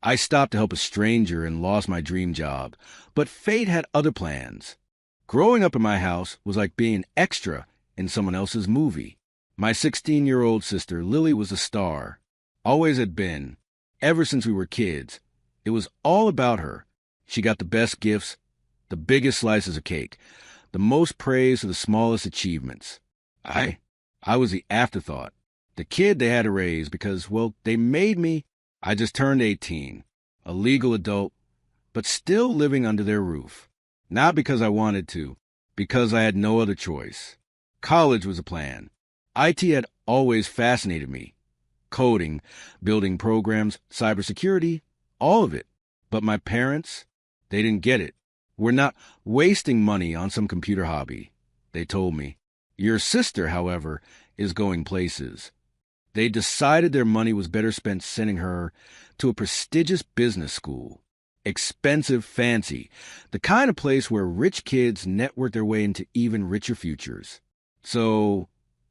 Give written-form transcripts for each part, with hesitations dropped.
I stopped to help a stranger and lost my dream job, but fate had other plans. Growing up in my house was like being an extra in someone else's movie. My 16-year-old sister, Lily, was a star. Always had been. Ever since we were kids. It was all about her. She got the best gifts, the biggest slices of cake, the most praise for the smallest achievements. I was the afterthought. The kid they had to raise because, well, they made me. I just turned 18, a legal adult, but still living under their roof. Not because I wanted to, because I had no other choice. College was a plan. IT had always fascinated me. Coding, building programs, cybersecurity, all of it. But my parents, they didn't get it. We're not wasting money on some computer hobby, they told me. Your sister, however, is going places. They decided their money was better spent sending her to a prestigious business school. Expensive, fancy, the kind of place where rich kids network their way into even richer futures. So,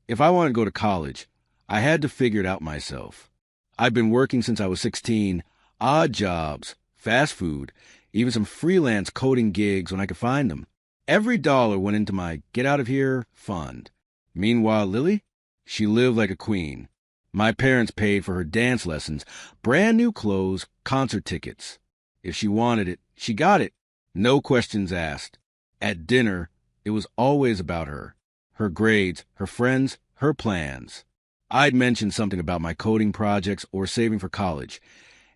if I wanted to go to college, I had to figure it out myself. I've been working since I was 16, odd jobs, fast food, even some freelance coding gigs when I could find them. Every dollar went into my get out of here fund. Meanwhile, Lily, she lived like a queen. My parents paid for her dance lessons, brand new clothes, concert tickets. If she wanted it, she got it. No questions asked. At dinner, it was always about her. Her grades, her friends, her plans. I'd mention something about my coding projects or saving for college,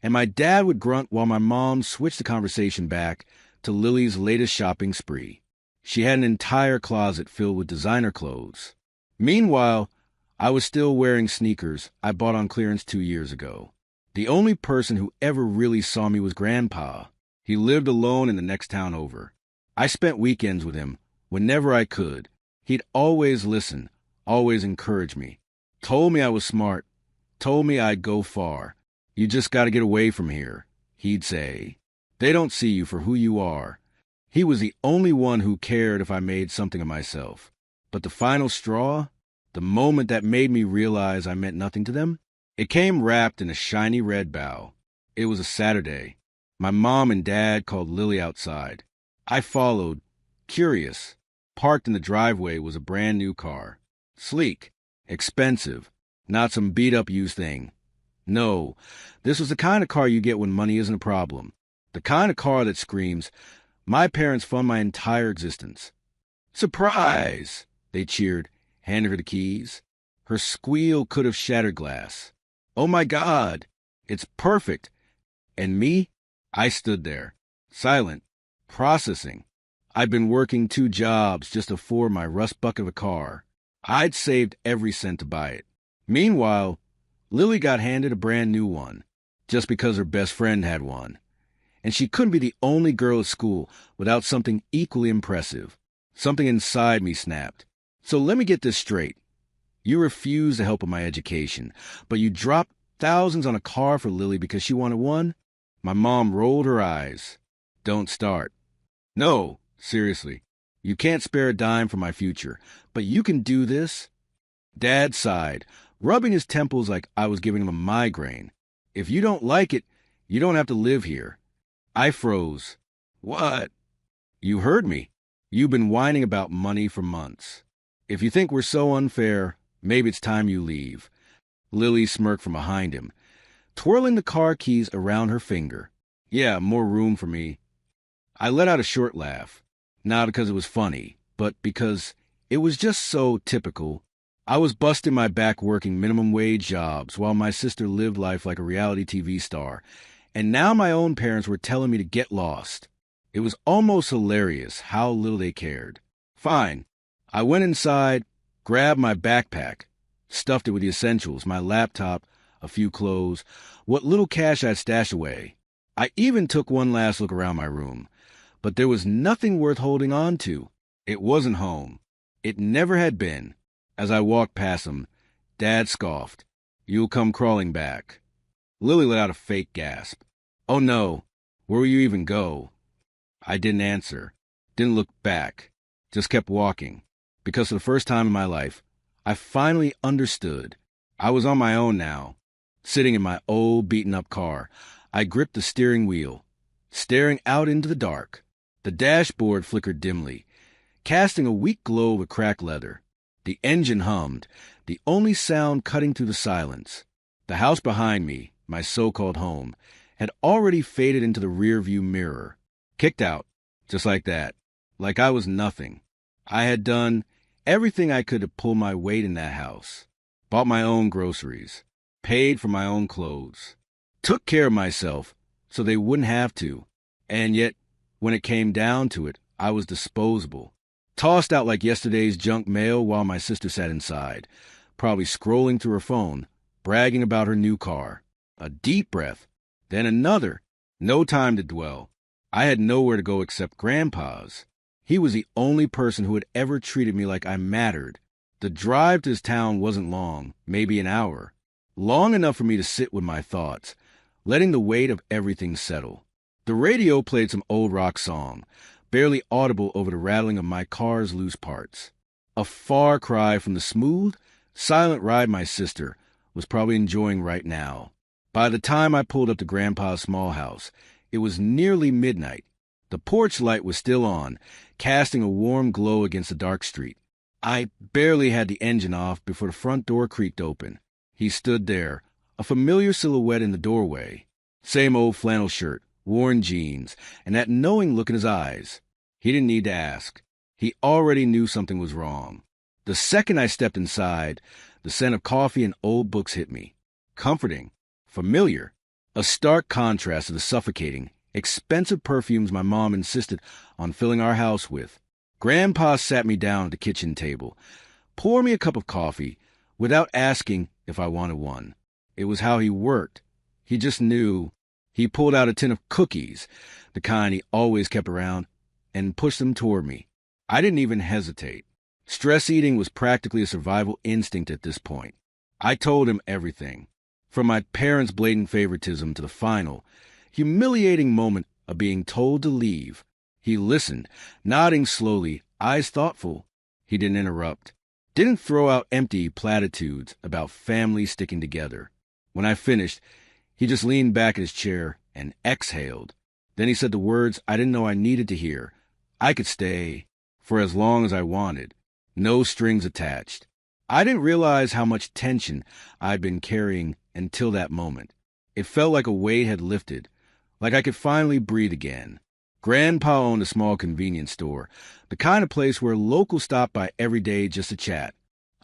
and my dad would grunt while my mom switched the conversation back to Lily's latest shopping spree. She had an entire closet filled with designer clothes. Meanwhile, I was still wearing sneakers I bought on clearance 2 years ago. The only person who ever really saw me was Grandpa. He lived alone in the next town over. I spent weekends with him whenever I could. He'd always listen, always encourage me. Told me I was smart, told me I'd go far. You just got to get away from here, he'd say. They don't see you for who you are. He was the only one who cared if I made something of myself. But the final straw, the moment that made me realize I meant nothing to them, it came wrapped in a shiny red bow. It was a Saturday. My mom and dad called Lily outside. I followed, curious. Parked in the driveway was a brand new car. Sleek, expensive, not some beat-up used thing. No, this was the kind of car you get when money isn't a problem. The kind of car that screams, my parents fund my entire existence. Surprise! They cheered, handed her the keys. Her squeal could have shattered glass. Oh my God, it's perfect. And me? I stood there, silent, processing. I'd been working 2 jobs just to afford my rust bucket of a car. I'd saved every cent to buy it. Meanwhile, Lily got handed a brand new one, just because her best friend had one. And she couldn't be the only girl at school without something equally impressive. Something inside me snapped. So let me get this straight. You refused to help with my education, but you dropped thousands on a car for Lily because she wanted one? My mom rolled her eyes. Don't start. No, seriously. You can't spare a dime for my future, but you can do this. Dad sighed, rubbing his temples like I was giving him a migraine. If you don't like it, you don't have to live here. I froze. What? You heard me. You've been whining about money for months. If you think we're so unfair, maybe it's time you leave. Lily smirked from behind him, twirling the car keys around her finger. Yeah, more room for me. I let out a short laugh, not because it was funny, but because it was just so typical. I was busting my back working minimum wage jobs while my sister lived life like a reality TV star, and now my own parents were telling me to get lost. It was almost hilarious how little they cared. Fine. I went inside, grabbed my backpack, stuffed it with the essentials, my laptop, a few clothes, what little cash I'd stashed away. I even took one last look around my room. But there was nothing worth holding on to. It wasn't home. It never had been. As I walked past him, Dad scoffed. You'll come crawling back. Lily let out a fake gasp. Oh no, where will you even go? I didn't answer, didn't look back, just kept walking. Because for the first time in my life, I finally understood. I was on my own now, sitting in my old beaten-up car. I gripped the steering wheel, staring out into the dark. The dashboard flickered dimly, casting a weak glow of cracked leather. The engine hummed, the only sound cutting through the silence. The house behind me, my so-called home, had already faded into the rearview mirror. Kicked out, just like that, like I was nothing. I had done everything I could to pull my weight in that house. Bought my own groceries, paid for my own clothes, took care of myself so they wouldn't have to. And yet, when it came down to it, I was disposable. Tossed out like yesterday's junk mail while my sister sat inside, probably scrolling through her phone, bragging about her new car. A deep breath, then another. No time to dwell. I had nowhere to go except Grandpa's. He was the only person who had ever treated me like I mattered. The drive to his town wasn't long, maybe an hour. Long enough for me to sit with my thoughts, letting the weight of everything settle. The radio played some old rock song, barely audible over the rattling of my car's loose parts. A far cry from the smooth, silent ride my sister was probably enjoying right now. By the time I pulled up to Grandpa's small house, it was nearly midnight. The porch light was still on, casting a warm glow against the dark street. I barely had the engine off before the front door creaked open. He stood there, a familiar silhouette in the doorway. Same old flannel shirt, worn jeans, and that knowing look in his eyes. He didn't need to ask. He already knew something was wrong. The second I stepped inside, the scent of coffee and old books hit me. Comforting. Familiar. A stark contrast to the suffocating, expensive perfumes my mom insisted on filling our house with. Grandpa sat me down at the kitchen table, poured me a cup of coffee, without asking if I wanted one. It was how he worked. He just knew. He pulled out a tin of cookies, the kind he always kept around, and pushed them toward me. I didn't even hesitate. Stress eating was practically a survival instinct at this point. I told him everything, from my parents' blatant favoritism to the final, humiliating moment of being told to leave. He listened, nodding slowly, eyes thoughtful. He didn't interrupt, didn't throw out empty platitudes about family sticking together. When I finished, he just leaned back in his chair and exhaled. Then he said the words I didn't know I needed to hear. I could stay for as long as I wanted. No strings attached. I didn't realize how much tension I'd been carrying until that moment. It felt like a weight had lifted, like I could finally breathe again. Grandpa owned a small convenience store, the kind of place where locals stopped by every day just to chat.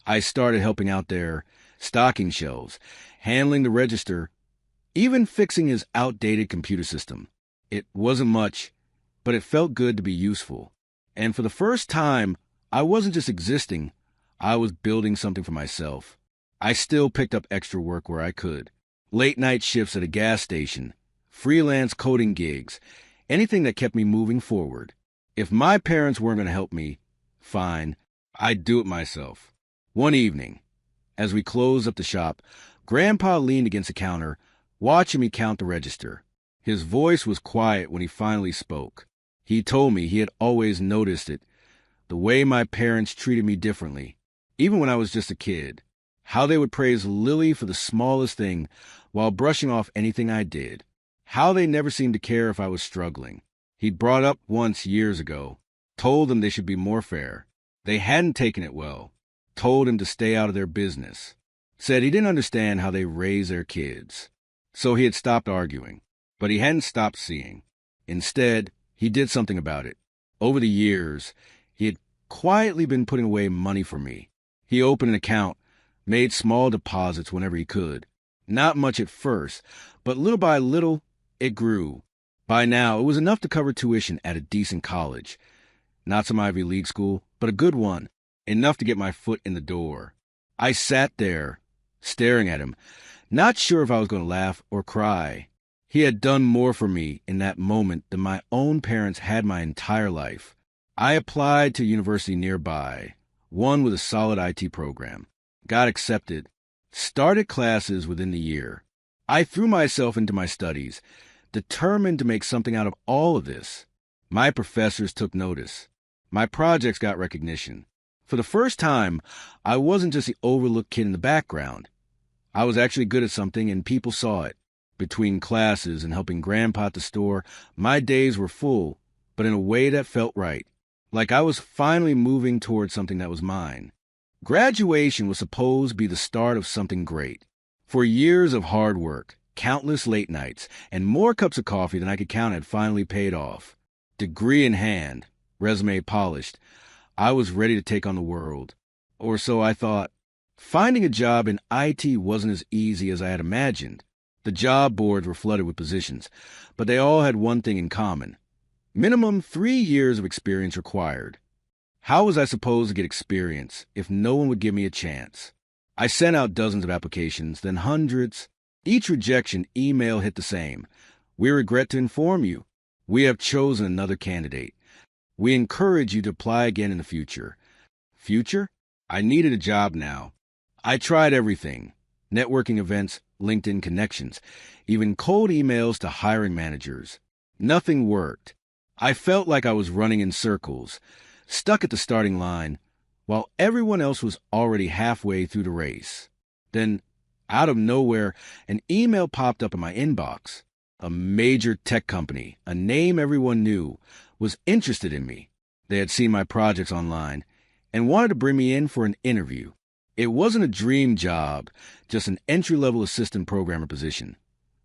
I started helping out there, stocking shelves, handling the register, even fixing his outdated computer system. It wasn't much, but it felt good to be useful. And for the first time, I wasn't just existing, I was building something for myself. I still picked up extra work where I could. Late night shifts at a gas station, freelance coding gigs, anything that kept me moving forward. If my parents weren't going to help me, fine, I'd do it myself. One evening, as we closed up the shop, Grandpa leaned against the counter, watching me count the register. His voice was quiet when he finally spoke. He told me he had always noticed it, the way my parents treated me differently, even when I was just a kid. How they would praise Lily for the smallest thing while brushing off anything I did. How they never seemed to care if I was struggling. He'd brought up once years ago, told them they should be more fair. They hadn't taken it well, told him to stay out of their business. Said he didn't understand how they raise their kids. So he had stopped arguing, but he hadn't stopped seeing. Instead, he did something about it. Over the years, he had quietly been putting away money for me. He opened an account, made small deposits whenever he could. Not much at first, but little by little, it grew. By now, it was enough to cover tuition at a decent college. Not some Ivy League school, but a good one. Enough to get my foot in the door. I sat there, staring at him, not sure if I was going to laugh or cry. He had done more for me in that moment than my own parents had my entire life. I applied to a university nearby, one with a solid IT program. Got accepted. Started classes within the year. I threw myself into my studies, determined to make something out of all of this. My professors took notice. My projects got recognition. For the first time, I wasn't just the overlooked kid in the background. I was actually good at something and people saw it. Between classes and helping Grandpa at the store, my days were full, but in a way that felt right. Like I was finally moving towards something that was mine. Graduation was supposed to be the start of something great. For years of hard work, countless late nights, and more cups of coffee than I could count had finally paid off. Degree in hand, resume polished, I was ready to take on the world. Or so I thought. Finding a job in IT wasn't as easy as I had imagined. The job boards were flooded with positions, but they all had one thing in common. Minimum 3 years of experience required. How was I supposed to get experience if no one would give me a chance? I sent out dozens of applications, then hundreds. Each rejection email hit the same. We regret to inform you. We have chosen another candidate. We encourage you to apply again in the future. Future? I needed a job now. I tried everything. Networking events, LinkedIn connections, even cold emails to hiring managers. Nothing worked. I felt like I was running in circles, stuck at the starting line, while everyone else was already halfway through the race. Then, out of nowhere, an email popped up in my inbox. A major tech company, a name everyone knew, was interested in me. They had seen my projects online and wanted to bring me in for an interview. It wasn't a dream job, just an entry-level assistant programmer position.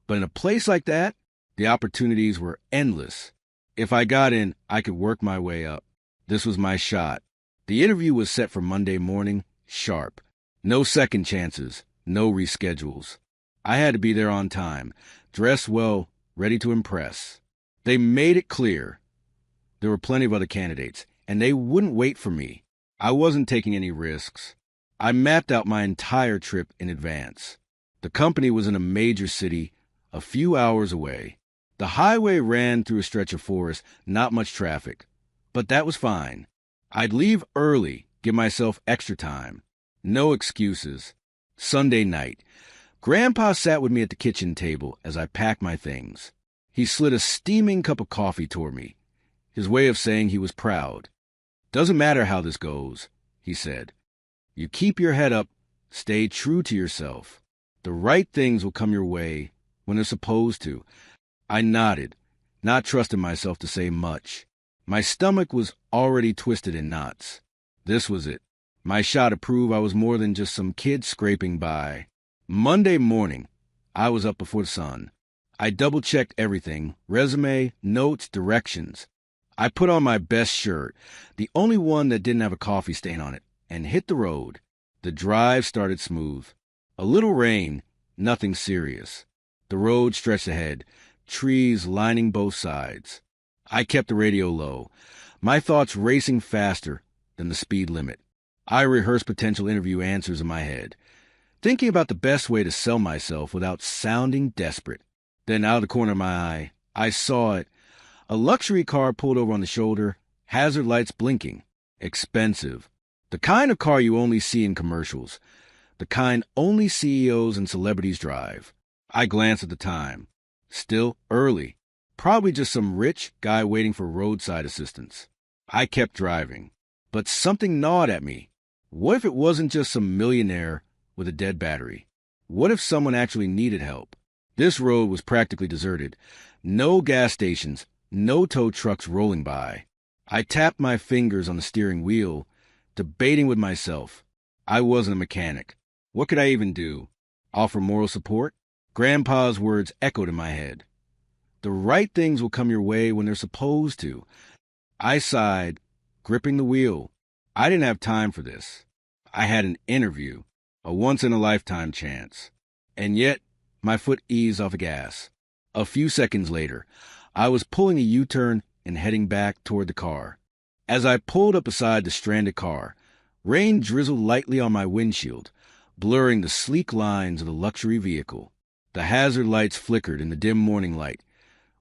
But in a place like that, the opportunities were endless. If I got in, I could work my way up. This was my shot. The interview was set for Monday morning, sharp. No second chances, no reschedules. I had to be there on time, dressed well, ready to impress. They made it clear. There were plenty of other candidates, and they wouldn't wait for me. I wasn't taking any risks. I mapped out my entire trip in advance. The company was in a major city, a few hours away. The highway ran through a stretch of forest, not much traffic. But that was fine. I'd leave early, give myself extra time. No excuses. Sunday night. Grandpa sat with me at the kitchen table as I packed my things. He slid a steaming cup of coffee toward me, his way of saying he was proud. "Doesn't matter how this goes," he said. "You keep your head up, stay true to yourself. The right things will come your way when they're supposed to." I nodded, not trusting myself to say much. My stomach was already twisted in knots. This was it. My shot to prove I was more than just some kid scraping by. Monday morning, I was up before the sun. I double-checked everything, resume, notes, directions. I put on my best shirt, the only one that didn't have a coffee stain on it, and hit the road. The drive started smooth. A little rain, nothing serious. The road stretched ahead, trees lining both sides. I kept the radio low, my thoughts racing faster than the speed limit. I rehearsed potential interview answers in my head, thinking about the best way to sell myself without sounding desperate. Then out of the corner of my eye, I saw it. A luxury car pulled over on the shoulder, hazard lights blinking. Expensive. The kind of car you only see in commercials. The kind only CEOs and celebrities drive. I glanced at the time. Still early. Probably just some rich guy waiting for roadside assistance. I kept driving. But something gnawed at me. What if it wasn't just some millionaire with a dead battery? What if someone actually needed help? This road was practically deserted. No gas stations, no tow trucks rolling by. I tapped my fingers on the steering wheel, debating with myself. I wasn't a mechanic. What could I even do? Offer moral support? Grandpa's words echoed in my head. The right things will come your way when they're supposed to. I sighed, gripping the wheel. I didn't have time for this. I had an interview, a once-in-a-lifetime chance. And yet, my foot eased off the gas. A few seconds later, I was pulling a U-turn and heading back toward the car. As I pulled up beside the stranded car, rain drizzled lightly on my windshield, blurring the sleek lines of the luxury vehicle. The hazard lights flickered in the dim morning light,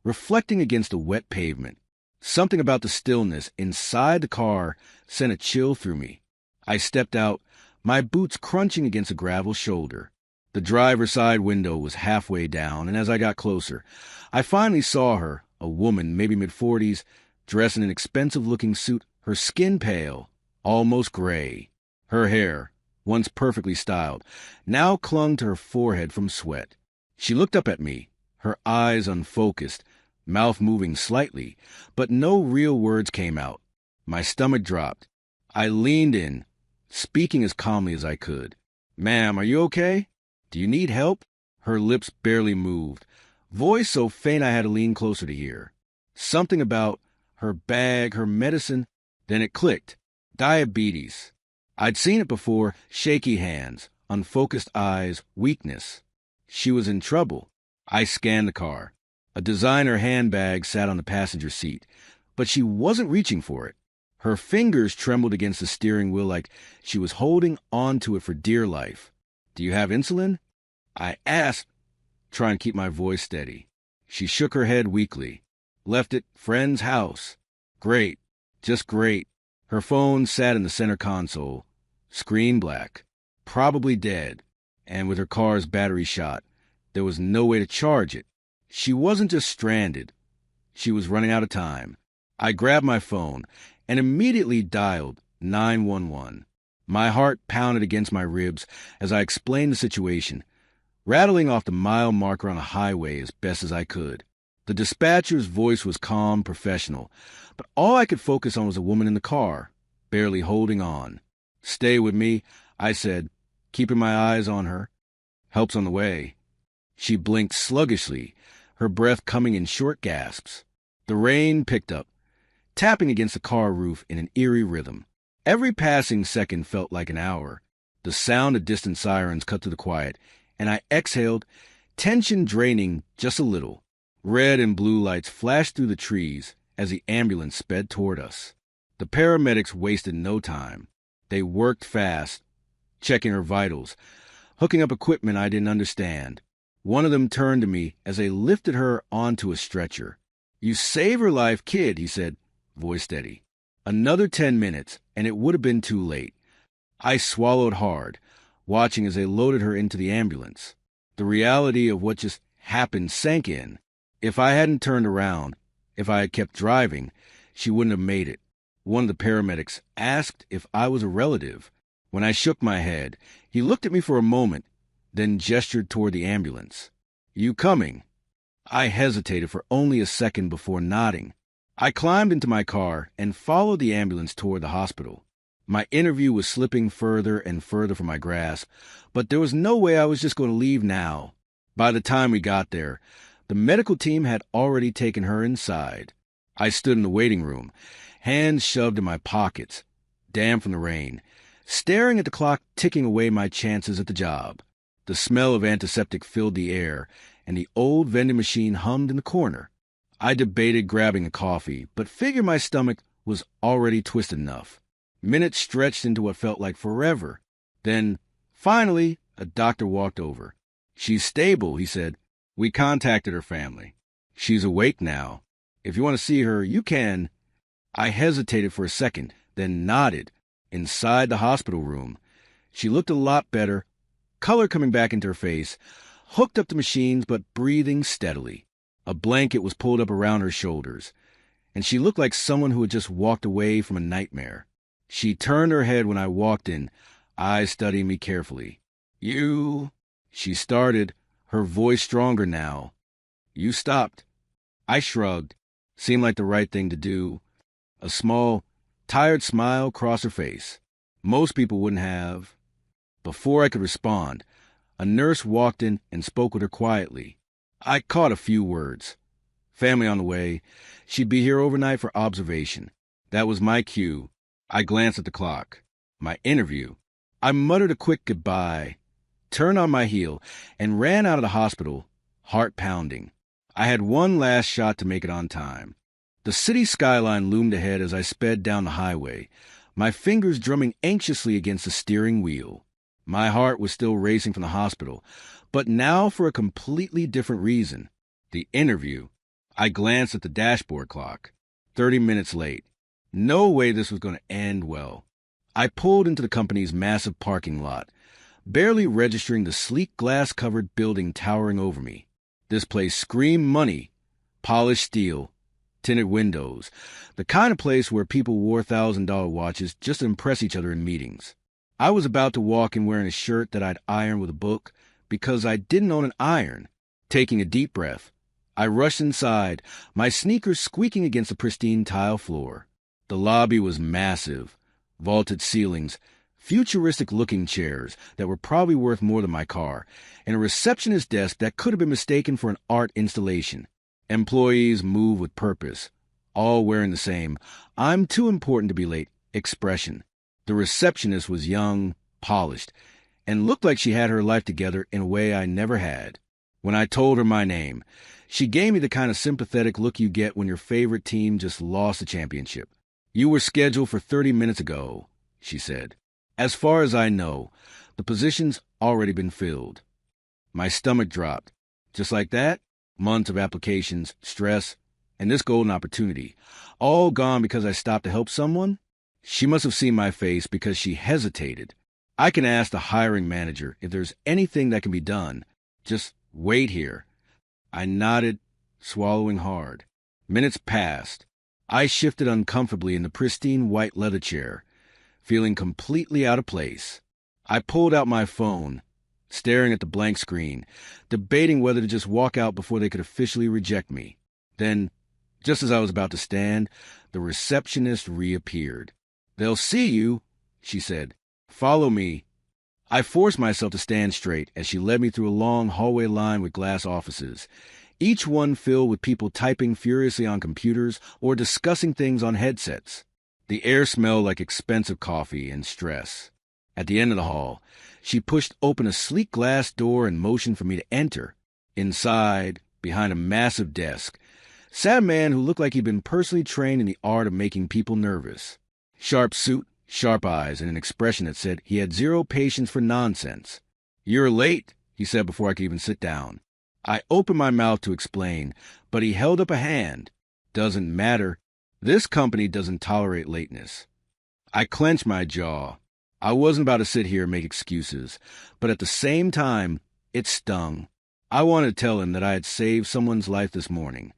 reflecting against the wet pavement. Something about the stillness inside the car sent a chill through me. I stepped out, my boots crunching against a gravel shoulder. The driver's side window was halfway down, and as I got closer, I finally saw her, a woman, maybe mid-40s, dressed in an expensive-looking suit, her skin pale, almost gray. Her hair, once perfectly styled, now clung to her forehead from sweat. She looked up at me, her eyes unfocused, mouth moving slightly, but no real words came out. My stomach dropped. I leaned in, speaking as calmly as I could. "Ma'am, are you okay? Do you need help?" Her lips barely moved, voice so faint I had to lean closer to hear. Something about her bag, her medicine, then it clicked. Diabetes. I'd seen it before, shaky hands, unfocused eyes, weakness. She was in trouble. I scanned the car. A designer handbag sat on the passenger seat, but she wasn't reaching for it. Her fingers trembled against the steering wheel like she was holding on to it for dear life. "Do you have insulin?" I asked, trying to keep my voice steady. She shook her head weakly. "Left at friend's house." "Great. Just great." Her phone sat in the center console. Screen black. Probably dead. And with her car's battery shot, there was no way to charge it. She wasn't just stranded. She was running out of time. I grabbed my phone and immediately dialed 911. My heart pounded against my ribs as I explained the situation, rattling off the mile marker on the highway as best as I could. The dispatcher's voice was calm, professional, but all I could focus on was a woman in the car, barely holding on. "Stay with me," I said, keeping my eyes on her. "Help's on the way." She blinked sluggishly, her breath coming in short gasps. The rain picked up, tapping against the car roof in an eerie rhythm. Every passing second felt like an hour. The sound of distant sirens cut through the quiet, and I exhaled, tension draining just a little. Red and blue lights flashed through the trees as the ambulance sped toward us. The paramedics wasted no time. They worked fast, checking her vitals, hooking up equipment I didn't understand. One of them turned to me as they lifted her onto a stretcher. "You saved her life, kid," he said, voice steady. Another 10 minutes, and it would have been too late. I swallowed hard, watching as they loaded her into the ambulance. The reality of what just happened sank in. If I hadn't turned around, if I had kept driving, she wouldn't have made it. One of the paramedics asked if I was a relative. When I shook my head, he looked at me for a moment, then gestured toward the ambulance. "You coming?" I hesitated for only a second before nodding. I climbed into my car and followed the ambulance toward the hospital. My interview was slipping further and further from my grasp, but there was no way I was just going to leave now. By the time we got there, the medical team had already taken her inside. I stood in the waiting room, hands shoved in my pockets, damp from the rain, staring at the clock ticking away my chances at the job. The smell of antiseptic filled the air, and the old vending machine hummed in the corner. I debated grabbing a coffee, but figured my stomach was already twisted enough. Minutes stretched into what felt like forever. Then, finally, a doctor walked over. "She's stable," he said. "We contacted her family. She's awake now. If you want to see her, you can." I hesitated for a second, then nodded. Inside the hospital room. She looked a lot better, color coming back into her face, hooked up to machines but breathing steadily. A blanket was pulled up around her shoulders, and she looked like someone who had just walked away from a nightmare. She turned her head when I walked in, eyes studying me carefully. "You—" she started, her voice stronger now. "You stopped." I shrugged. Seemed like the right thing to do. A small, tired smile crossed her face. Most people wouldn't have. Before I could respond, a nurse walked in and spoke with her quietly. I caught a few words. Family on the way. She'd be here overnight for observation. That was my cue. I glanced at the clock. My interview. I muttered a quick goodbye, turned on my heel, and ran out of the hospital, heart pounding. I had one last shot to make it on time. The city skyline loomed ahead as I sped down the highway, my fingers drumming anxiously against the steering wheel. My heart was still racing from the hospital, but now for a completely different reason. The interview. I glanced at the dashboard clock. 30 minutes late. No way this was going to end well. I pulled into the company's massive parking lot, barely registering the sleek glass-covered building towering over me. This place screamed money, polished steel, tinted windows, the kind of place where people wore $1,000 watches just to impress each other in meetings. I was about to walk in wearing a shirt that I'd ironed with a book because I didn't own an iron. Taking a deep breath, I rushed inside, my sneakers squeaking against the pristine tile floor. The lobby was massive, vaulted ceilings, futuristic-looking chairs that were probably worth more than my car, and a receptionist desk that could have been mistaken for an art installation. Employees move with purpose, all wearing the same "I'm too important to be late" expression. The receptionist was young, polished, and looked like she had her life together in a way I never had. When I told her my name, she gave me the kind of sympathetic look you get when your favorite team just lost a championship. "You were scheduled for 30 minutes ago," she said. "As far as I know, the position's already been filled." My stomach dropped. Just like that, months of applications, stress, and this golden opportunity, all gone because I stopped to help someone? She must have seen my face because she hesitated. "I can ask the hiring manager if there's anything that can be done. Just wait here." I nodded, swallowing hard. Minutes passed. I shifted uncomfortably in the pristine white leather chair, feeling completely out of place. I pulled out my phone, staring at the blank screen, debating whether to just walk out before they could officially reject me. Then, just as I was about to stand, the receptionist reappeared. "They'll see you," she said. "Follow me." I forced myself to stand straight as she led me through a long hallway lined with glass offices, each one filled with people typing furiously on computers or discussing things on headsets. The air smelled like expensive coffee and stress. At the end of the hall, she pushed open a sleek glass door and motioned for me to enter. Inside, behind a massive desk, sat a man who looked like he'd been personally trained in the art of making people nervous. Sharp suit, sharp eyes, and an expression that said he had zero patience for nonsense. "You're late," he said before I could even sit down. I opened my mouth to explain, but he held up a hand. "Doesn't matter. This company doesn't tolerate lateness." I clenched my jaw. I wasn't about to sit here and make excuses, but at the same time, it stung. I wanted to tell him that I had saved someone's life this morning,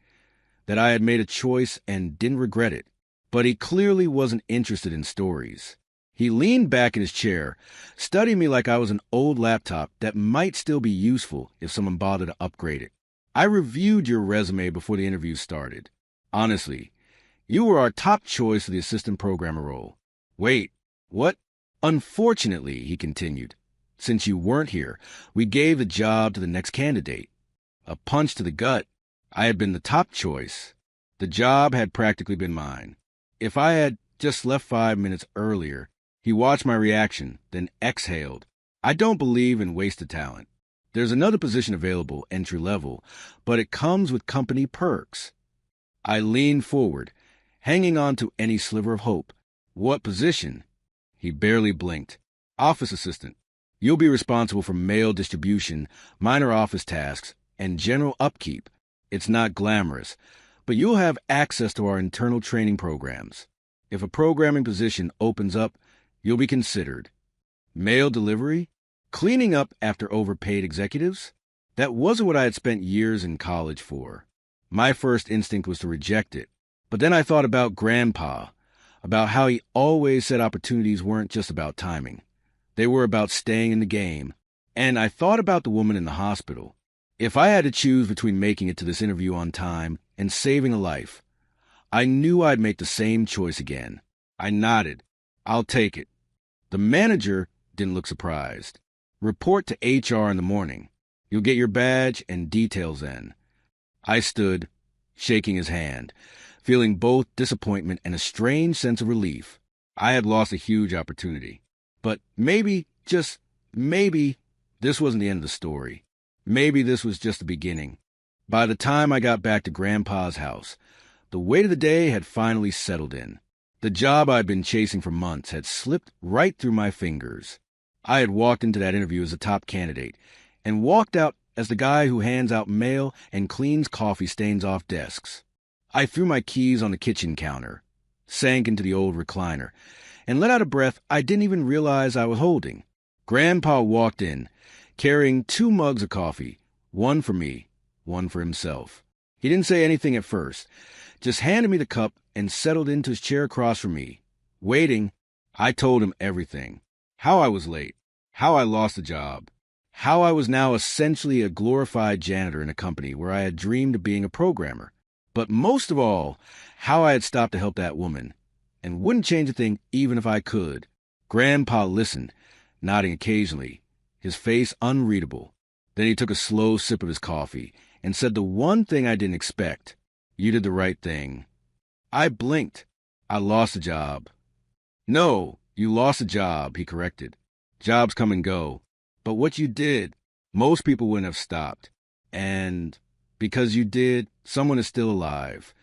that I had made a choice and didn't regret it. But he clearly wasn't interested in stories. He leaned back in his chair, studying me like I was an old laptop that might still be useful if someone bothered to upgrade it. "I reviewed your resume before the interview started. Honestly, you were our top choice for the assistant programmer role." "Wait, what?" "Unfortunately," he continued, "since you weren't here, we gave the job to the next candidate." A punch to the gut. I had been the top choice. The job had practically been mine. If I had just left 5 minutes earlier, he watched my reaction, then exhaled. "I don't believe in wasted talent. There's another position available, entry level, but it comes with company perks." I leaned forward, hanging on to any sliver of hope. "What position?" He barely blinked. "Office assistant. You'll be responsible for mail distribution, minor office tasks, and general upkeep. It's not glamorous, but you'll have access to our internal training programs. If a programming position opens up, you'll be considered." Mail delivery? Cleaning up after overpaid executives? That wasn't what I had spent years in college for. My first instinct was to reject it. But then I thought about Grandpa, about how he always said opportunities weren't just about timing. They were about staying in the game. And I thought about the woman in the hospital. If I had to choose between making it to this interview on time and saving a life, I knew I'd make the same choice again. I nodded. "I'll take it." The manager didn't look surprised. "Report to HR in the morning. You'll get your badge and details then." I stood, shaking his hand, feeling both disappointment and a strange sense of relief. I had lost a huge opportunity. But maybe, just maybe, this wasn't the end of the story. Maybe this was just the beginning. By the time I got back to Grandpa's house, the weight of the day had finally settled in. The job I'd been chasing for months had slipped right through my fingers. I had walked into that interview as a top candidate and walked out as the guy who hands out mail and cleans coffee stains off desks. I threw my keys on the kitchen counter, sank into the old recliner, and let out a breath I didn't even realize I was holding. Grandpa walked in, carrying 2 mugs of coffee, one for me, one for himself. He didn't say anything at first, just handed me the cup and settled into his chair across from me. Waiting, I told him everything. How I was late, how I lost the job, how I was now essentially a glorified janitor in a company where I had dreamed of being a programmer. But most of all, how I had stopped to help that woman, and wouldn't change a thing even if I could. Grandpa listened, nodding occasionally, his face unreadable. Then he took a slow sip of his coffee and said the one thing I didn't expect. You did the right thing. I blinked. I lost a job. No, you lost a job, he corrected. Jobs come and go. But what you did, most people wouldn't have stopped. And because you did, someone is still alive.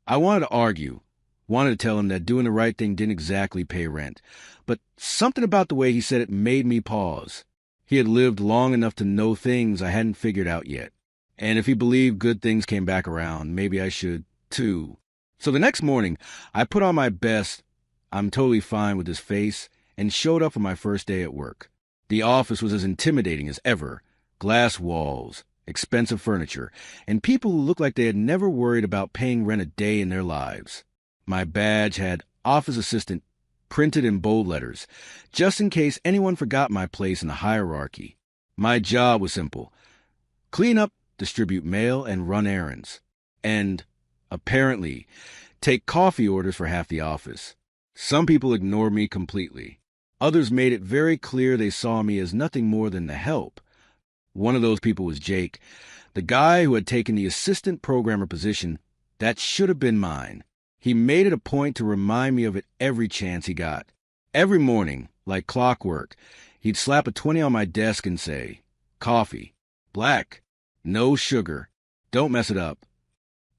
I wanted to argue, wanted to tell him that doing the right thing didn't exactly pay rent. But something about the way he said it made me pause. He had lived long enough to know things I hadn't figured out yet. And if he believed good things came back around, maybe I should, too. So the next morning, I put on my best, I'm totally fine with this face, and showed up for my first day at work. The office was as intimidating as ever. Glass walls, expensive furniture, and people who looked like they had never worried about paying rent a day in their lives. My badge had office assistant printed in bold letters, just in case anyone forgot my place in the hierarchy. My job was simple. Clean up, distribute mail, and run errands. And, apparently, take coffee orders for half the office. Some people ignored me completely. Others made it very clear they saw me as nothing more than the help. One of those people was Jake, the guy who had taken the assistant programmer position that should have been mine. He made it a point to remind me of it every chance he got. Every morning, like clockwork, he'd slap a 20 on my desk and say, "Coffee. Black. No sugar. Don't mess it up."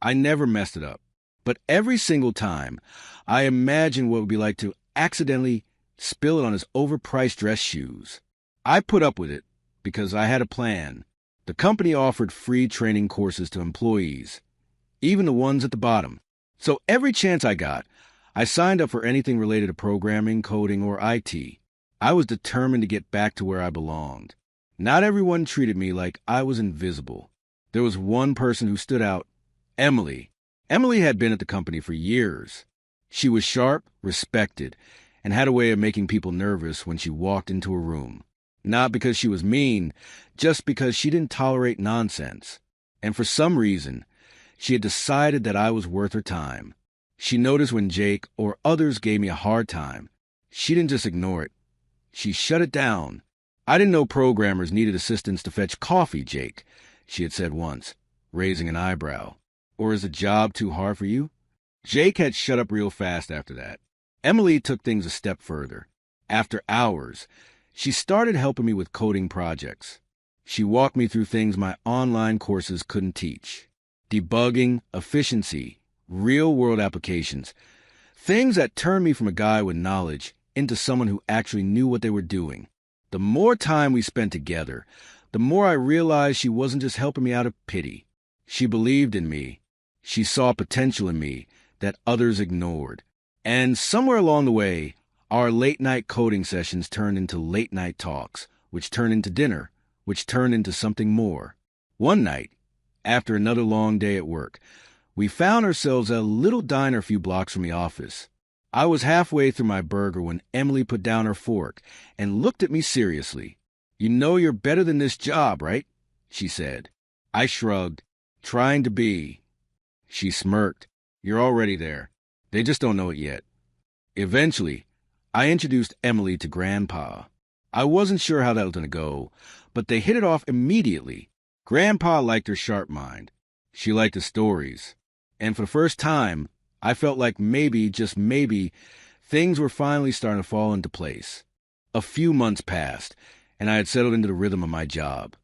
I never messed it up. But every single time, I imagined what it would be like to accidentally spill it on his overpriced dress shoes. I put up with it because I had a plan. The company offered free training courses to employees, even the ones at the bottom. So every chance I got, I signed up for anything related to programming, coding, or IT. I was determined to get back to where I belonged. Not everyone treated me like I was invisible. There was one person who stood out, Emily. Emily had been at the company for years. She was sharp, respected, and had a way of making people nervous when she walked into a room. Not because she was mean, just because she didn't tolerate nonsense. And for some reason, she had decided that I was worth her time. She noticed when Jake or others gave me a hard time. She didn't just ignore it. She shut it down. "I didn't know programmers needed assistants to fetch coffee, Jake," she had said once, raising an eyebrow. "Or is the job too hard for you?" Jake had shut up real fast after that. Emily took things a step further. After hours, she started helping me with coding projects. She walked me through things my online courses couldn't teach. Debugging, efficiency, real-world applications. Things that turned me from a guy with knowledge into someone who actually knew what they were doing. The more time we spent together, the more I realized she wasn't just helping me out of pity. She believed in me. She saw potential in me that others ignored. And somewhere along the way, our late-night coding sessions turned into late-night talks, which turned into dinner, which turned into something more. One night, after another long day at work, we found ourselves at a little diner a few blocks from the office. I was halfway through my burger when Emily put down her fork and looked at me seriously. "You know you're better than this job, right?" she said. I shrugged, trying to be. She smirked. "You're already there. They just don't know it yet." Eventually, I introduced Emily to Grandpa. I wasn't sure how that was going to go, but they hit it off immediately. Grandpa liked her sharp mind. She liked the stories. And for the first time, I felt like maybe, just maybe, things were finally starting to fall into place. A few months passed, and I had settled into the rhythm of my job.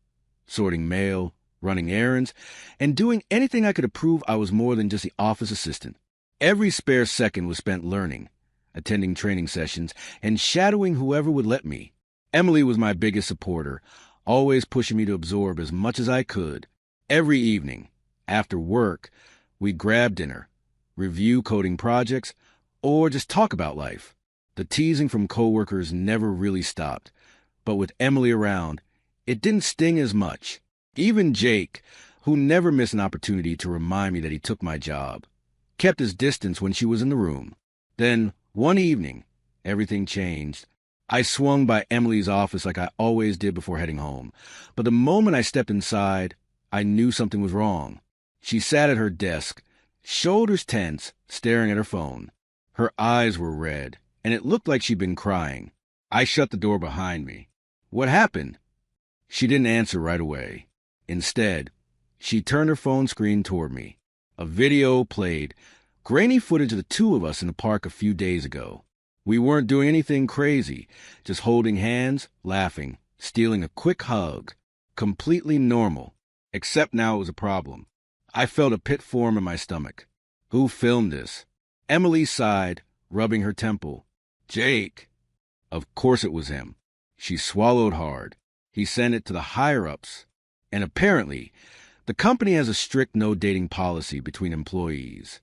Sorting mail, running errands, and doing anything I could to prove I was more than just the office assistant. Every spare second was spent learning, attending training sessions, and shadowing whoever would let me. Emily was my biggest supporter, always pushing me to absorb as much as I could. Every evening, after work, we'd grab dinner, review coding projects, or just talk about life. The teasing from coworkers never really stopped, but with Emily around, it didn't sting as much. Even Jake, who never missed an opportunity to remind me that he took my job, kept his distance when she was in the room. Then, one evening, everything changed. I swung by Emily's office like I always did before heading home. But the moment I stepped inside, I knew something was wrong. She sat at her desk, shoulders tense, staring at her phone. Her eyes were red, and it looked like she'd been crying. I shut the door behind me. What happened? She didn't answer right away. Instead, she turned her phone screen toward me. A video played, grainy footage of the two of us in the park a few days ago. We weren't doing anything crazy, just holding hands, laughing, stealing a quick hug. Completely normal, except now it was a problem. I felt a pit form in my stomach. Who filmed this? Emily sighed, rubbing her temple. Jake. Of course it was him. She swallowed hard. He sent it to the higher-ups. And apparently, the company has a strict no-dating policy between employees.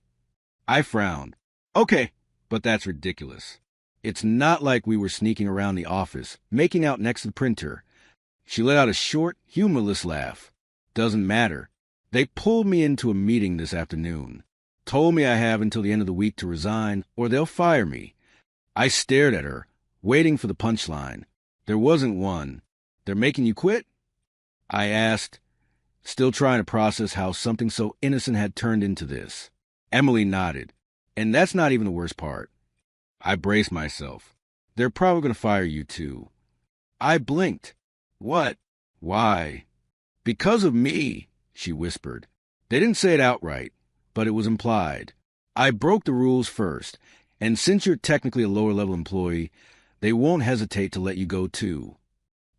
I frowned. Okay, but that's ridiculous. It's not like we were sneaking around the office, making out next to the printer. She let out a short, humorless laugh. Doesn't matter. They pulled me into a meeting this afternoon. Told me I have until the end of the week to resign, or they'll fire me. I stared at her, waiting for the punchline. There wasn't one. They're making you quit? I asked, still trying to process how something so innocent had turned into this. Emily nodded. And that's not even the worst part. I braced myself. They're probably going to fire you too. I blinked. What? Why? Because of me, she whispered. They didn't say it outright, but it was implied. I broke the rules first, and since you're technically a lower-level employee, they won't hesitate to let you go too.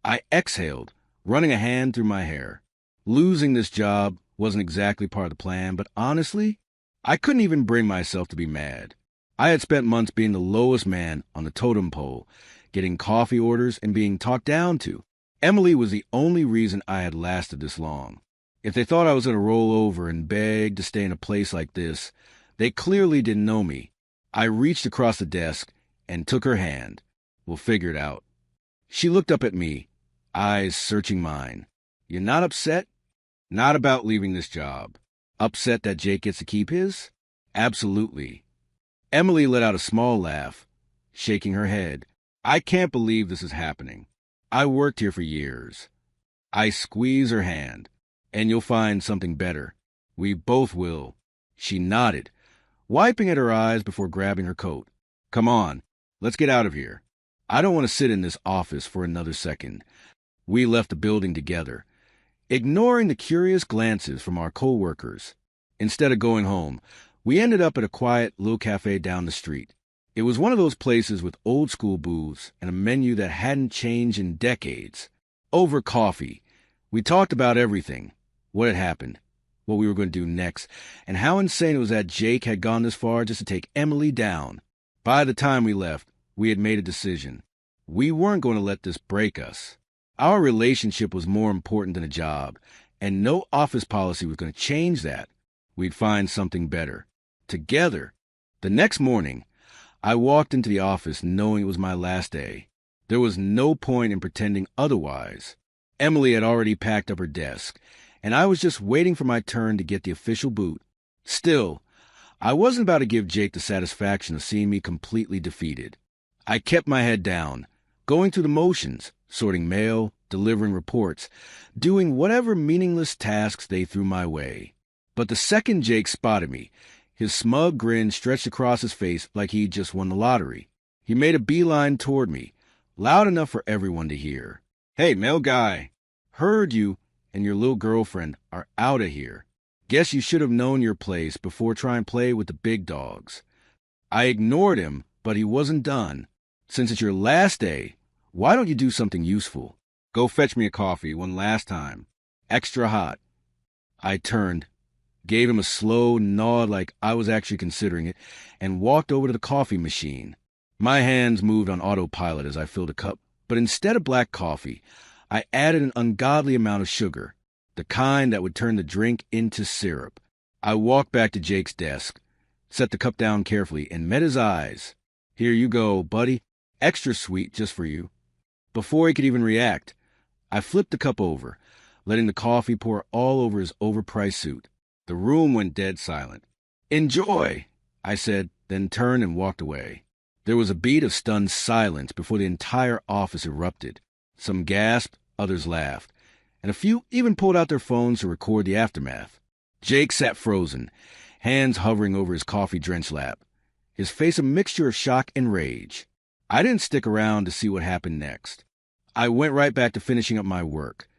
I exhaled, running a hand through my hair. Losing this job wasn't exactly part of the plan, but honestly, I couldn't even bring myself to be mad. I had spent months being the lowest man on the totem pole, getting coffee orders and being talked down to. Emily was the only reason I had lasted this long. If they thought I was going to roll over and beg to stay in a place like this, they clearly didn't know me. I reached across the desk and took her hand. We'll figure it out. She looked up at me, eyes searching mine. You're not upset? Not about leaving this job. Upset that Jake gets to keep his? Absolutely. Emily let out a small laugh, shaking her head. I can't believe this is happening. I worked here for years. I squeeze her hand. And you'll find something better. We both will. She nodded, wiping at her eyes before grabbing her coat. Come on, let's get out of here. I don't want to sit in this office for another second. We left the building together, ignoring the curious glances from our co-workers. Instead of going home, we ended up at a quiet little cafe down the street. It was one of those places with old-school booths and a menu that hadn't changed in decades. Over coffee, we talked about everything. What had happened, what we were going to do next, and how insane it was that Jake had gone this far just to take Emily down. By the time we left, we had made a decision. We weren't going to let this break us. Our relationship was more important than a job, and no office policy was going to change that. We'd find something better. Together. The next morning, I walked into the office knowing it was my last day. There was no point in pretending otherwise. Emily had already packed up her desk, and I was just waiting for my turn to get the official boot. Still, I wasn't about to give Jake the satisfaction of seeing me completely defeated. I kept my head down, going through the motions, sorting mail, delivering reports, doing whatever meaningless tasks they threw my way. But the second Jake spotted me, his smug grin stretched across his face like he'd just won the lottery. He made a beeline toward me, loud enough for everyone to hear. Hey, mail guy, heard you and your little girlfriend are out of here. Guess you should have known your place before trying to play with the big dogs. I ignored him, but he wasn't done. Since it's your last day, why don't you do something useful? Go fetch me a coffee one last time. Extra hot. I turned, gave him a slow nod like I was actually considering it, and walked over to the coffee machine. My hands moved on autopilot as I filled a cup, but instead of black coffee, I added an ungodly amount of sugar, the kind that would turn the drink into syrup. I walked back to Jake's desk, set the cup down carefully, and met his eyes. Here you go, buddy. Extra sweet just for you. Before he could even react, I flipped the cup over, letting the coffee pour all over his overpriced suit. The room went dead silent. Enjoy, I said, then turned and walked away. There was a beat of stunned silence before the entire office erupted. Some gasped, others laughed, and a few even pulled out their phones to record the aftermath. Jake sat frozen, hands hovering over his coffee-drenched lap, his face a mixture of shock and rage. I didn't stick around to see what happened next. I went right back to finishing up my work,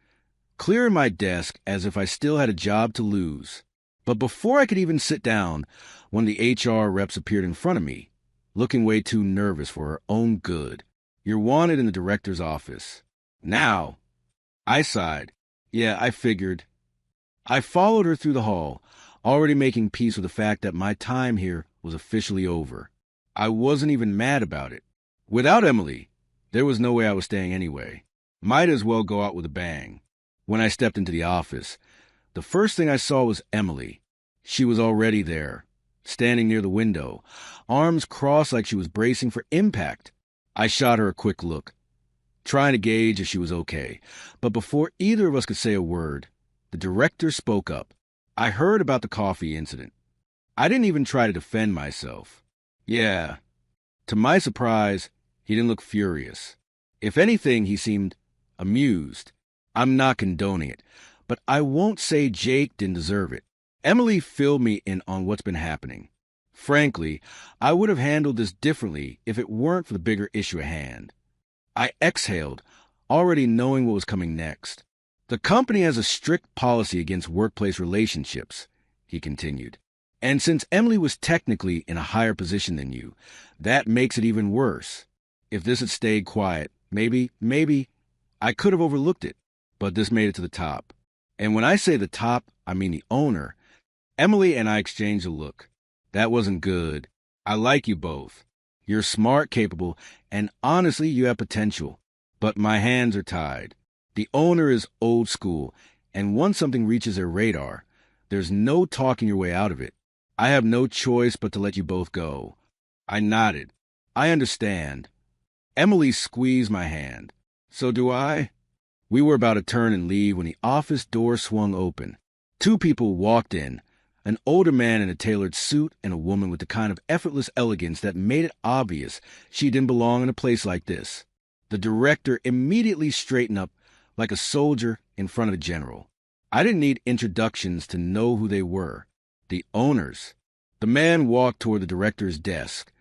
clearing my desk as if I still had a job to lose. But before I could even sit down, one of the HR reps appeared in front of me, looking way too nervous for her own good. "You're wanted in the director's office." "Now." I sighed. Yeah, I figured. I followed her through the hall, already making peace with the fact that my time here was officially over. I wasn't even mad about it. Without Emily, there was no way I was staying anyway. Might as well go out with a bang. When I stepped into the office, the first thing I saw was Emily. She was already there, standing near the window, arms crossed like she was bracing for impact. I shot her a quick look, trying to gauge if she was okay. But before either of us could say a word, the director spoke up. "I heard about the coffee incident." I didn't even try to defend myself. Yeah. To my surprise, he didn't look furious. If anything, he seemed amused. I'm not condoning it, but I won't say Jake didn't deserve it. Emily filled me in on what's been happening. Frankly, I would have handled this differently if it weren't for the bigger issue at hand. I exhaled, already knowing what was coming next. "The company has a strict policy against workplace relationships," he continued. "And since Emily was technically in a higher position than you, that makes it even worse. If this had stayed quiet, maybe, I could have overlooked it. But this made it to the top. And when I say the top, I mean the owner." Emily and I exchanged a look. "That wasn't good. I like you both. You're smart, capable, and honestly, you have potential. But my hands are tied. The owner is old school, and once something reaches their radar, there's no talking your way out of it. I have no choice but to let you both go." I nodded. "I understand." Emily squeezed my hand. "So do I?" We were about to turn and leave when the office door swung open. Two people walked in, an older man in a tailored suit and a woman with the kind of effortless elegance that made it obvious she didn't belong in a place like this. The director immediately straightened up like a soldier in front of a general. I didn't need introductions to know who they were. The owners. The man walked toward the director's desk,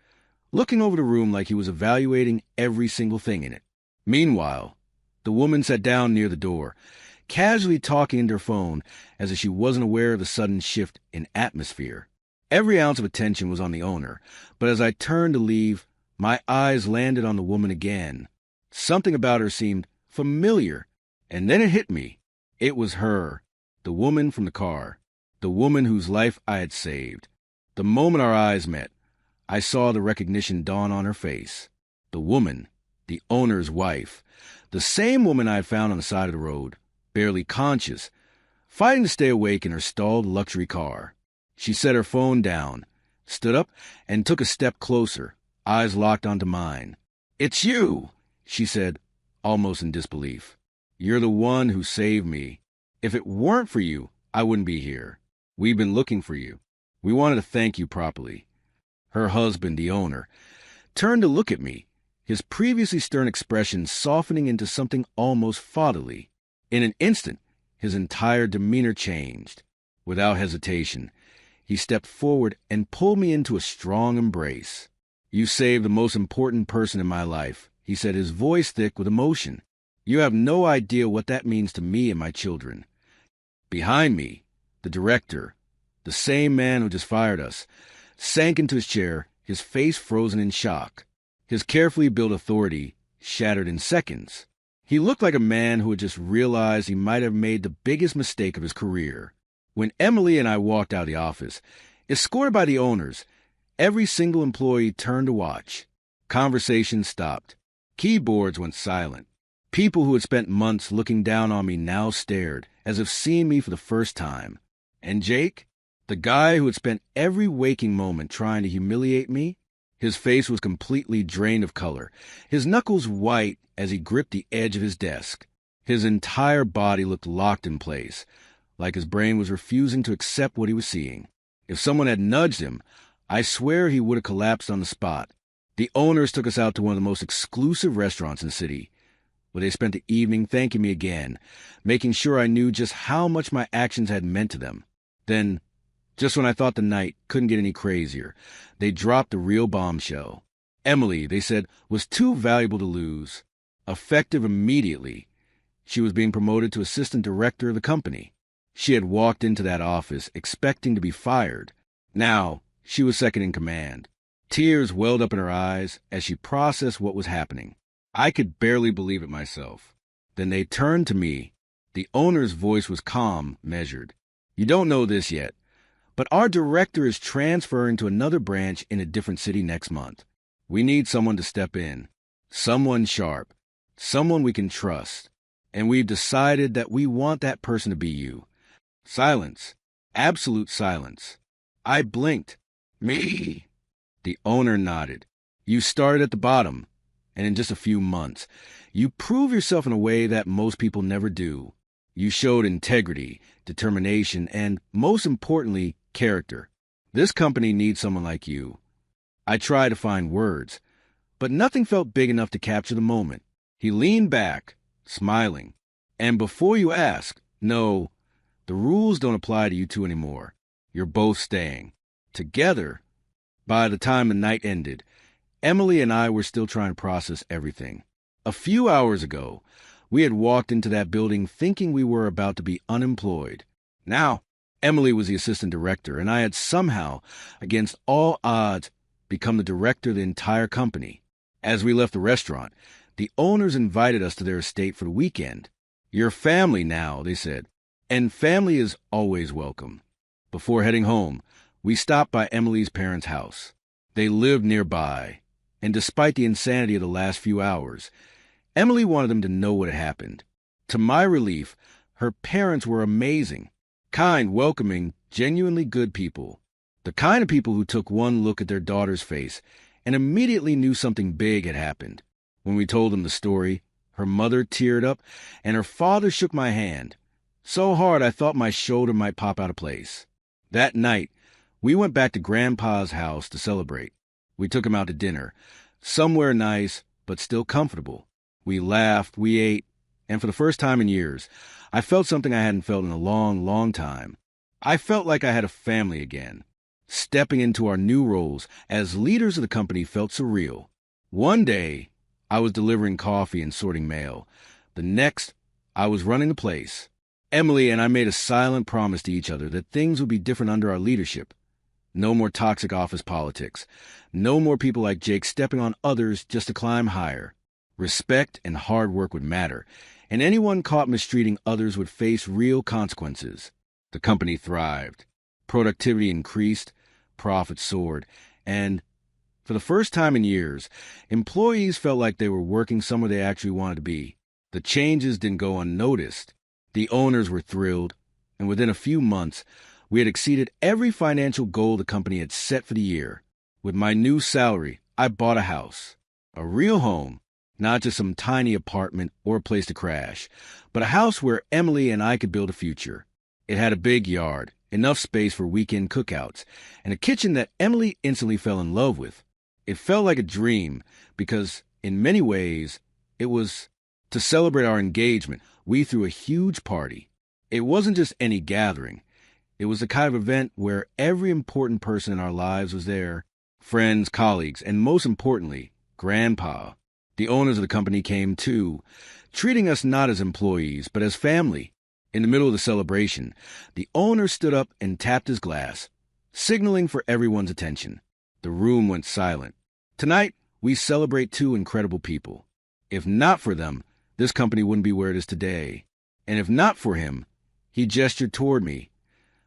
looking over the room like he was evaluating every single thing in it. Meanwhile, the woman sat down near the door, casually talking into her phone as if she wasn't aware of the sudden shift in atmosphere. Every ounce of attention was on the owner, but as I turned to leave, my eyes landed on the woman again. Something about her seemed familiar, and then it hit me. It was her, the woman from the car, the woman whose life I had saved. The moment our eyes met, I saw the recognition dawn on her face. The woman, the owner's wife, the same woman I had found on the side of the road, barely conscious, fighting to stay awake in her stalled luxury car. She set her phone down, stood up, and took a step closer, eyes locked onto mine. "It's you," she said, almost in disbelief. "You're the one who saved me. If it weren't for you, I wouldn't be here. We've been looking for you. We wanted to thank you properly." Her husband, the owner, turned to look at me, his previously stern expression softening into something almost fatherly. In an instant, his entire demeanor changed. Without hesitation, he stepped forward and pulled me into a strong embrace. "You saved the most important person in my life," he said, his voice thick with emotion. "You have no idea what that means to me and my children." Behind me, the director, the same man who just fired us, sank into his chair, his face frozen in shock. His carefully built authority shattered in seconds. He looked like a man who had just realized he might have made the biggest mistake of his career. When Emily and I walked out of the office, escorted by the owners, every single employee turned to watch. Conversation stopped. Keyboards went silent. People who had spent months looking down on me now stared, as if seeing me for the first time. And Jake, the guy who had spent every waking moment trying to humiliate me, his face was completely drained of color, his knuckles white as he gripped the edge of his desk. His entire body looked locked in place, like his brain was refusing to accept what he was seeing. If someone had nudged him, I swear he would have collapsed on the spot. The owners took us out to one of the most exclusive restaurants in the city, where they spent the evening thanking me again, making sure I knew just how much my actions had meant to them. Then, just when I thought the night couldn't get any crazier, they dropped the real bombshell. Emily, they said, was too valuable to lose. Effective immediately, she was being promoted to assistant director of the company. She had walked into that office expecting to be fired. Now, she was second in command. Tears welled up in her eyes as she processed what was happening. I could barely believe it myself. Then they turned to me. The owner's voice was calm, measured. "You don't know this yet, but our director is transferring to another branch in a different city next month. We need someone to step in. Someone sharp. Someone we can trust. And we've decided that we want that person to be you." Silence. Absolute silence. I blinked. "Me?" The owner nodded. "You started at the bottom, and in just a few months, you prove yourself in a way that most people never do. You showed integrity, determination, and, most importantly, character. This company needs someone like you." I tried to find words, but nothing felt big enough to capture the moment. He leaned back, smiling. "And before you ask, no, the rules don't apply to you two anymore. You're both staying. Together." By the time the night ended, Emily and I were still trying to process everything. A few hours ago, we had walked into that building thinking we were about to be unemployed. Now, Emily was the assistant director, and I had somehow, against all odds, become the director of the entire company. As we left the restaurant, the owners invited us to their estate for the weekend. "You're family now," they said, "and family is always welcome." Before heading home, we stopped by Emily's parents' house. They lived nearby, and despite the insanity of the last few hours, Emily wanted them to know what had happened. To my relief, her parents were amazing. Kind, welcoming, genuinely good people. The kind of people who took one look at their daughter's face and immediately knew something big had happened. When we told them the story, her mother teared up and her father shook my hand, so hard I thought my shoulder might pop out of place. That night, we went back to Grandpa's house to celebrate. We took him out to dinner, somewhere nice but still comfortable. We laughed, we ate, and for the first time in years, I felt something I hadn't felt in a long, long time. I felt like I had a family again. Stepping into our new roles as leaders of the company felt surreal. One day, I was delivering coffee and sorting mail. The next, I was running the place. Emily and I made a silent promise to each other that things would be different under our leadership. No more toxic office politics. No more people like Jake stepping on others just to climb higher. Respect and hard work would matter, and anyone caught mistreating others would face real consequences. The company thrived. Productivity increased, profits soared, and, for the first time in years, employees felt like they were working somewhere they actually wanted to be. The changes didn't go unnoticed. The owners were thrilled, and within a few months, we had exceeded every financial goal the company had set for the year. With my new salary, I bought a house. A real home, not just some tiny apartment or a place to crash, but a house where Emily and I could build a future. It had a big yard, enough space for weekend cookouts, and a kitchen that Emily instantly fell in love with. It felt like a dream because, in many ways, it was to celebrate our engagement. We threw a huge party. It wasn't just any gathering. It was the kind of event where every important person in our lives was there. Friends, colleagues, and most importantly, Grandpa. The owners of the company came too, treating us not as employees, but as family. In the middle of the celebration, the owner stood up and tapped his glass, signaling for everyone's attention. The room went silent. Tonight, we celebrate two incredible people. If not for them, this company wouldn't be where it is today. And if not for him, he gestured toward me,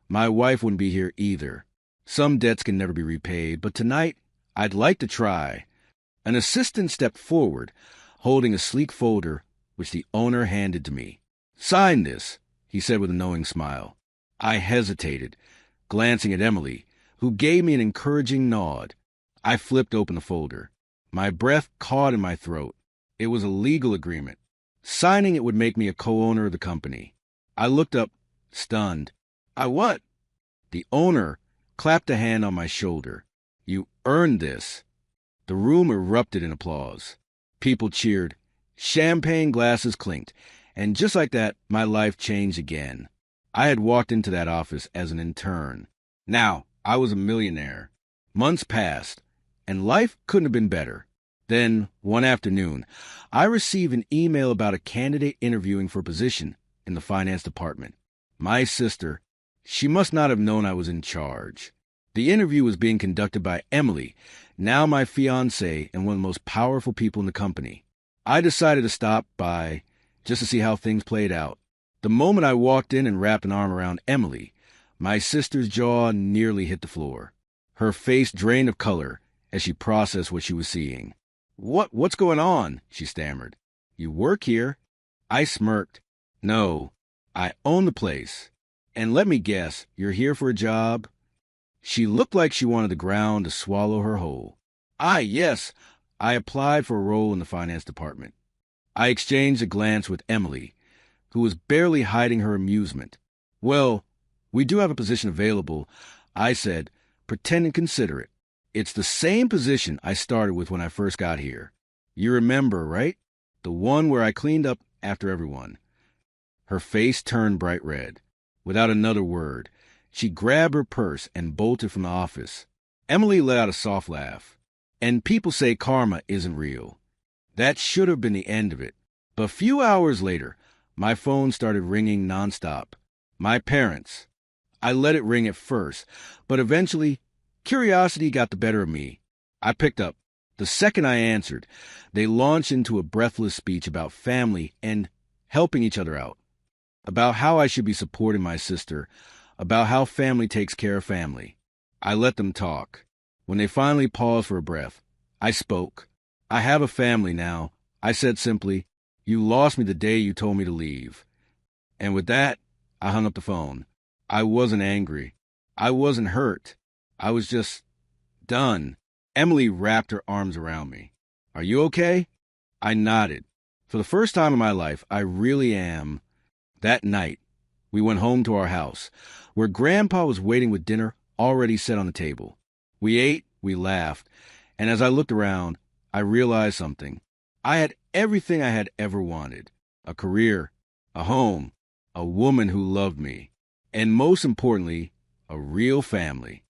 my wife wouldn't be here either. Some debts can never be repaid, but tonight, I'd like to try. An assistant stepped forward, holding a sleek folder, which the owner handed to me. "Sign this," he said with a knowing smile. I hesitated, glancing at Emily, who gave me an encouraging nod. I flipped open the folder. My breath caught in my throat. It was a legal agreement. Signing it would make me a co-owner of the company. I looked up, stunned. "I what?" The owner clapped a hand on my shoulder. "You earned this." The room erupted in applause. People cheered. Champagne glasses clinked. And just like that, my life changed again. I had walked into that office as an intern. Now, I was a millionaire. Months passed, and life couldn't have been better. Then, one afternoon, I received an email about a candidate interviewing for a position in the finance department. My sister, she must not have known I was in charge. The interview was being conducted by Emily, now my fiancée and one of the most powerful people in the company. I decided to stop by just to see how things played out. The moment I walked in and wrapped an arm around Emily, my sister's jaw nearly hit the floor. Her face drained of color as she processed what she was seeing. What's going on?" she stammered. "You work here?" I smirked. "No, I own the place. And let me guess, you're here for a job?" She looked like she wanted the ground to swallow her whole. Yes, I applied for a role in the finance department." I exchanged a glance with Emily, who was barely hiding her amusement. "Well, we do have a position available," I said, pretending considerate. "It's the same position I started with when I first got here. You remember, right? The one where I cleaned up after everyone." Her face turned bright red. Without another word, she grabbed her purse and bolted from the office. Emily let out a soft laugh. "And people say karma isn't real." That should have been the end of it. But a few hours later, my phone started ringing nonstop. My parents. I let it ring at first, but eventually, curiosity got the better of me. I picked up. The second I answered, they launched into a breathless speech about family and helping each other out, about how I should be supporting my sister, about how family takes care of family. I let them talk. When they finally paused for a breath, I spoke. "I have a family now," I said simply. "You lost me the day you told me to leave." And with that, I hung up the phone. I wasn't angry. I wasn't hurt. I was just done. Emily wrapped her arms around me. "Are you okay?" I nodded. For the first time in my life, I really am. That night, we went home to our house, where Grandpa was waiting with dinner already set on the table. We ate, we laughed, and as I looked around, I realized something. I had everything I had ever wanted. A career, a home, a woman who loved me, and most importantly, a real family.